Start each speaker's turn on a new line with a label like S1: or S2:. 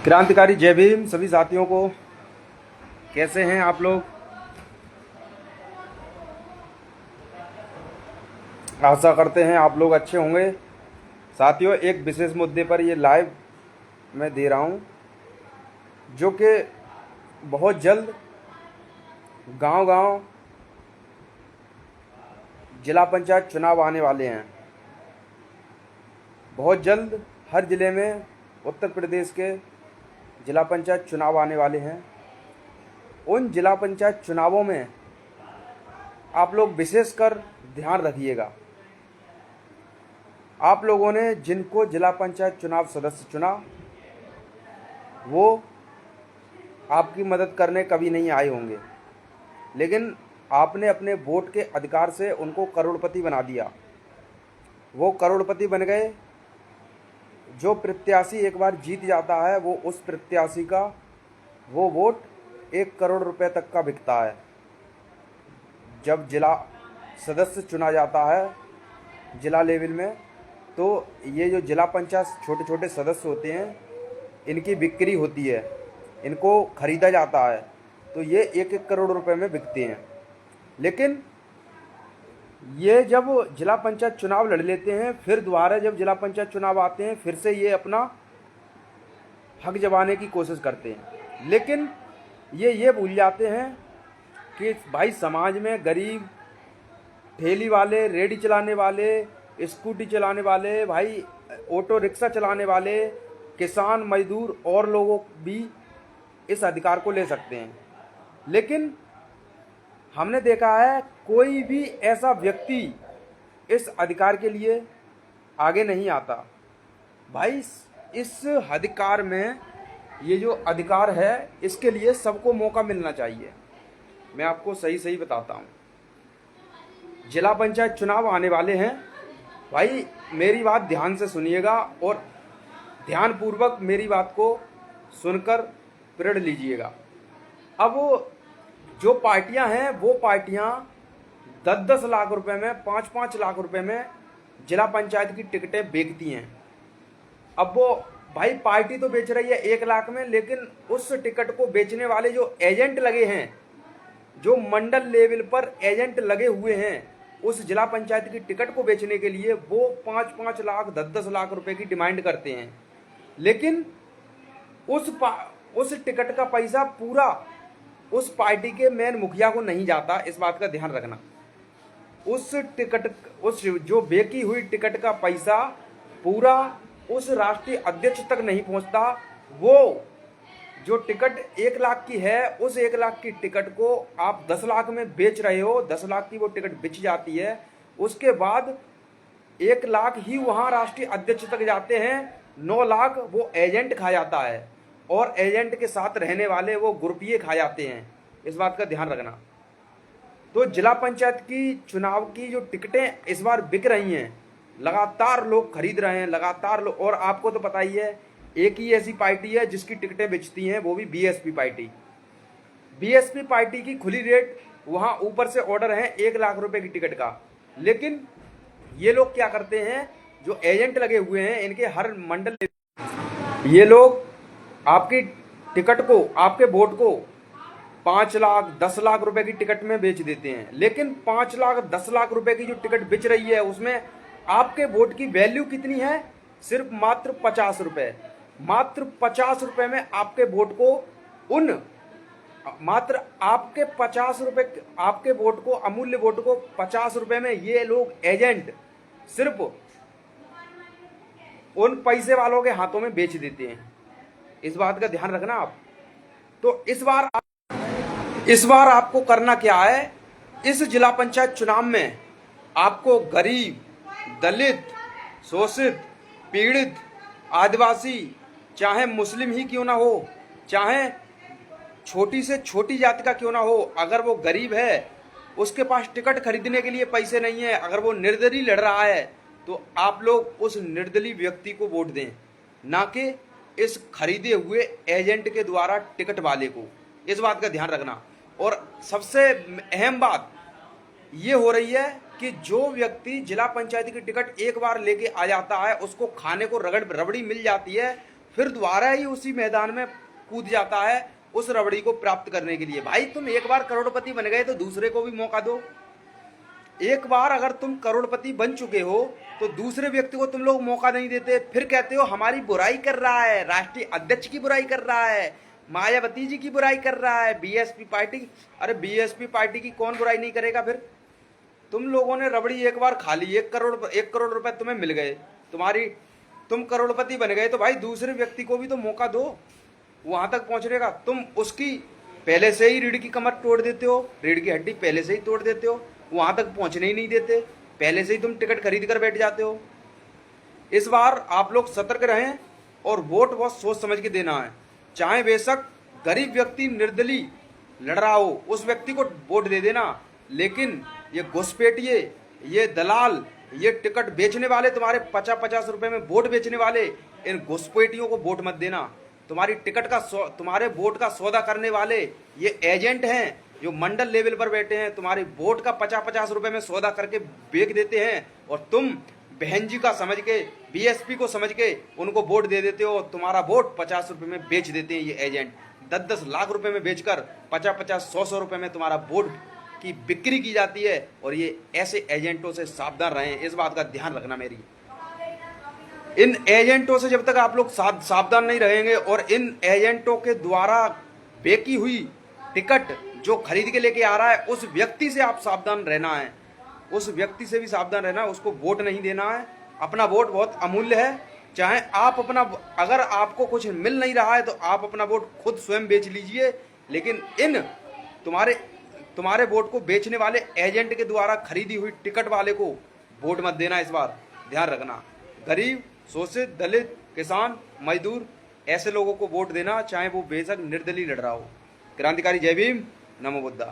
S1: क्रांतिकारी जय भीम सभी साथियों को। कैसे हैं आप लोग? आशा करते हैं आप लोग अच्छे होंगे। साथियों, एक विशेष मुद्दे पर ये लाइव मैं दे रहा हूँ, जो कि बहुत जल्द गांव-गांव जिला पंचायत चुनाव आने वाले हैं। बहुत जल्द हर ज़िले में उत्तर प्रदेश के जिला पंचायत चुनाव आने वाले हैं। उन जिला पंचायत चुनावों में आप लोग विशेषकर ध्यान रखिएगा। आप लोगों ने जिनको जिला पंचायत चुनाव सदस्य चुना, वो आपकी मदद करने कभी नहीं आए होंगे, लेकिन आपने अपने वोट के अधिकार से उनको करोड़पति बना दिया। वो करोड़पति बन गए। जो प्रत्याशी एक बार जीत जाता है, वो उस प्रत्याशी का वो वोट 1 करोड़ रुपए तक का बिकता है। जब जिला सदस्य चुना जाता है जिला लेवल में, तो ये जो जिला पंचायत छोटे छोटे सदस्य होते हैं, इनकी बिक्री होती है, इनको खरीदा जाता है, तो ये 1-1 करोड़ रुपए में बिकते हैं। लेकिन ये जब जिला पंचायत चुनाव लड़ लेते हैं, फिर दोबारा जब जिला पंचायत चुनाव आते हैं, फिर से ये अपना हक जमाने की कोशिश करते हैं। लेकिन ये भूल जाते हैं कि भाई समाज में गरीब, ठेली वाले, रेडी चलाने वाले, स्कूटी चलाने वाले, भाई ऑटो रिक्शा चलाने वाले, किसान, मजदूर और लोगों भी इस अधिकार को ले सकते हैं। लेकिन हमने देखा है कोई भी ऐसा व्यक्ति इस अधिकार के लिए आगे नहीं आता। भाई इस अधिकार में, ये जो अधिकार है, इसके लिए सबको मौका मिलना चाहिए। मैं आपको सही सही बताता हूँ। जिला पंचायत चुनाव आने वाले हैं। भाई मेरी बात ध्यान से सुनिएगा और ध्यानपूर्वक मेरी बात को सुनकर प्रण लीजिएगा। अब जो पार्टियां हैं, वो पार्टियां 10-10 लाख रुपए में, 5-5 लाख रुपए में जिला पंचायत की टिकटें बेचती हैं। अब वो भाई पार्टी तो बेच रही है 1 लाख में, लेकिन उस टिकट को बेचने वाले जो एजेंट लगे हैं, जो मंडल लेवल पर एजेंट लगे हुए हैं, उस जिला पंचायत की टिकट को बेचने के लिए वो 5-5 लाख, 10-10 लाख रुपए की डिमांड करते हैं। लेकिन उस टिकट का पैसा पूरा उस पार्टी के मेन मुखिया को नहीं जाता। इस बात का ध्यान रखना। उस जो बेची हुई टिकट का पैसा पूरा उस राष्ट्रीय अध्यक्ष तक नहीं पहुंचता। वो जो टिकट 1 लाख की है, उस 1 लाख की टिकट को आप 10 लाख में बेच रहे हो। 10 लाख की वो टिकट बिच जाती है। उसके बाद 1 लाख ही वहां राष्ट्रीय अध्यक्ष तक जाते हैं। 9 लाख वो एजेंट खा जाता है, और एजेंट के साथ रहने वाले वो ग्रुपिये खा जाते हैं। इस बात का ध्यान रखना। तो जिला पंचायत की चुनाव की जो टिकटें इस बार बिक रही हैं, लगातार लोग खरीद रहे हैं, लगातार लोग। और आपको तो पता ही है, एक ही ऐसी पार्टी है जिसकी टिकटें बेचती हैं, वो भी बीएसपी पार्टी। बीएसपी पार्टी की खुली रेट, वहां ऊपर से ऑर्डर है 1 लाख रुपए की टिकट का। लेकिन ये लोग क्या करते हैं, जो एजेंट लगे हुए हैं इनके हर मंडल, ये लोग आपकी टिकट को, आपके वोट को 5 लाख, 10 लाख रुपए की टिकट में बेच देते हैं। लेकिन 5 लाख, 10 लाख रुपए की जो टिकट बिच रही है, उसमें आपके वोट की वैल्यू कितनी है? सिर्फ मात्र 50 रुपए। मात्र 50 रुपए में आपके वोट को, मात्र आपके 50 रुपए, आपके वोट को, अमूल्य वोट को 50 रुपए में ये लोग एजेंट सिर्फ उन पैसे वालों के हाथों में बेच देते हैं। इस बात का ध्यान रखना आप। तो इस बार आपको करना क्या है? इस जिला पंचायत चुनाव में आपको गरीब, दलित, शोषित, पीड़ित, आदिवासी, चाहे मुस्लिम ही क्यों ना हो, चाहे छोटी से छोटी जाति का क्यों ना हो, अगर वो गरीब है, उसके पास टिकट खरीदने के लिए पैसे नहीं है, अगर वो निर्दलीय लड़ रहा है, तो आप लोग उस निर्दलीय व्यक्ति को वोट दें, ना कि इस खरीदे हुए एजेंट के द्वारा टिकट वाले को। इस बात का ध्यान रखना। और सबसे अहम बात ये हो रही है कि जो व्यक्ति जिला पंचायत की टिकट एक बार लेके आ जाता है, उसको खाने को रबड़ी मिल जाती है, फिर दोबारा ही उसी मैदान में कूद जाता है उस रबड़ी को प्राप्त करने के लिए। भाई तुम एक बार करोड़पति बन गए तो दूसरे को भी मौका दो। एक बार अगर तुम करोड़पति बन चुके हो तो दूसरे व्यक्ति को तुम लोग मौका नहीं देते, फिर कहते हो हमारी बुराई कर रहा है, राष्ट्रीय अध्यक्ष की बुराई कर रहा है, मायावती जी की बुराई कर रहा है, बीएसपी पार्टी। अरे बीएसपी पार्टी की कौन बुराई नहीं करेगा? फिर तुम लोगों ने रबड़ी एक बार खा ली, 1 करोड़ रुपए तुम्हें मिल गए, तुम करोड़पति बन गए, तो भाई दूसरे व्यक्ति को भी तो मौका दो वहां तक पहुंचने का। तुम उसकी पहले से ही रीढ़ की कमर तोड़ देते हो, रीढ़ की हड्डी पहले से ही तोड़ देते हो, वहां तक पहुंचने ही नहीं देते, पहले से ही तुम टिकट खरीद कर बैठ जाते हो। इस बार आप लोग सतर्क रहें और वोट बहुत सोच समझ के देना है। चाहे बेशक गरीब व्यक्ति निर्दलीय लड़ रहा हो, उस व्यक्ति को वोट दे देना, लेकिन ये घुसपैठिए, ये दलाल, ये टिकट बेचने वाले, तुम्हारे 50-50 रुपए में वोट बेचने वाले, इन घुसपैठियों को वोट मत देना। तुम्हारी टिकट का तुम्हारे वोट का सौदा करने वाले ये एजेंट हैं जो मंडल लेवल पर बैठे हैं, तुम्हारे वोट का 50-50 रुपए में सौदा करके बेच देते हैं, और तुम बहन जी का समझ के, बीएसपी को समझ के उनको वोट दे देते हो। तुम्हारा वोट 50 रुपए में बेच देते हैं ये एजेंट, 10-10 लाख रुपए में बेचकर 50-50, 100-100 रुपए में तुम्हारा वोट की बिक्री की जाती है। और ये ऐसे एजेंटों से सावधान रहें, इस बात का ध्यान रखना मेरी। इन एजेंटों से जब तक आप लोग सावधान नहीं रहेंगे और इन एजेंटों के द्वारा बेची हुई टिकट जो खरीद के लेके आ रहा है उस व्यक्ति से आप सावधान रहना है, उस व्यक्ति से भी सावधान रहना है, उसको वोट नहीं देना है। अपना वोट बहुत अमूल्य है, चाहे आप अपना, अगर आपको कुछ मिल नहीं रहा है तो आप अपना वोट खुद स्वयं बेच लीजिए, लेकिन इन तुम्हारे वोट को बेचने वाले एजेंट के द्वारा खरीदी हुई टिकट वाले को वोट मत देना। इस बार ध्यान रखना। गरीब, शोषित, दलित, किसान, मजदूर, ऐसे लोगों को वोट देना, चाहे वो बेशक निर्दलीय लड़ रहा हो। क्रांतिकारी जय भीम, नमो बुद्धा।